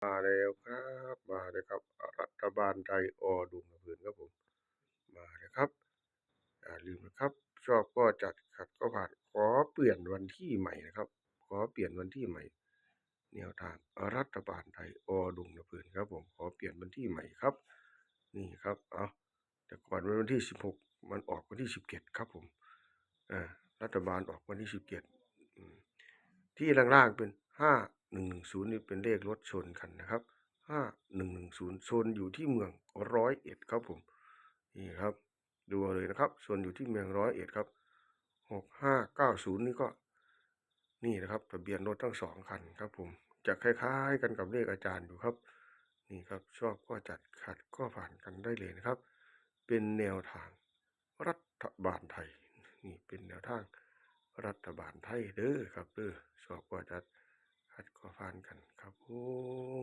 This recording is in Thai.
มาแล้วครับมาเลยครับรัฐบาลไทยดุงระเบิดครับผมมาเลยครับอย่าลืมนะครับชอบก็จัดขัดก็ผ่านขอเปลี่ยนวันที่ใหม่นะครับขอเปลี่ยนวันที่ใหม่แนวทางรัฐบาลไทยดุงระเบิดครับผมขอเปลี่ยนวันที่ใหม่ครับนี่ครับแต่ก่อนวันที่16มันออกวันที่17ครับผมอ่ารัฐบาลออกวันที่17ที่ล่างๆเป็น5110นี่เป็นเลขรถชนกันนะครับ5110ชนอยู่ที่เมือง101ครับผมนี่ครับดูเลยนะครับชนอยู่ที่เมือง101ครับ6590นี่ก็นี่นะครับทะเบียนรถทั้งสองคันครับผมจะคล้ายๆกันกับเลขอาจารย์อยู่ครับนี่ครับชอบก็จัดขัดก็ผ่านกันได้เลยนะครับเป็นแนวทางรัฐบาลไทยนี่เป็นแนวทางรัฐบาลไทยเด้อครับชอบก็จัดขัดก็ผ่านกันครับผม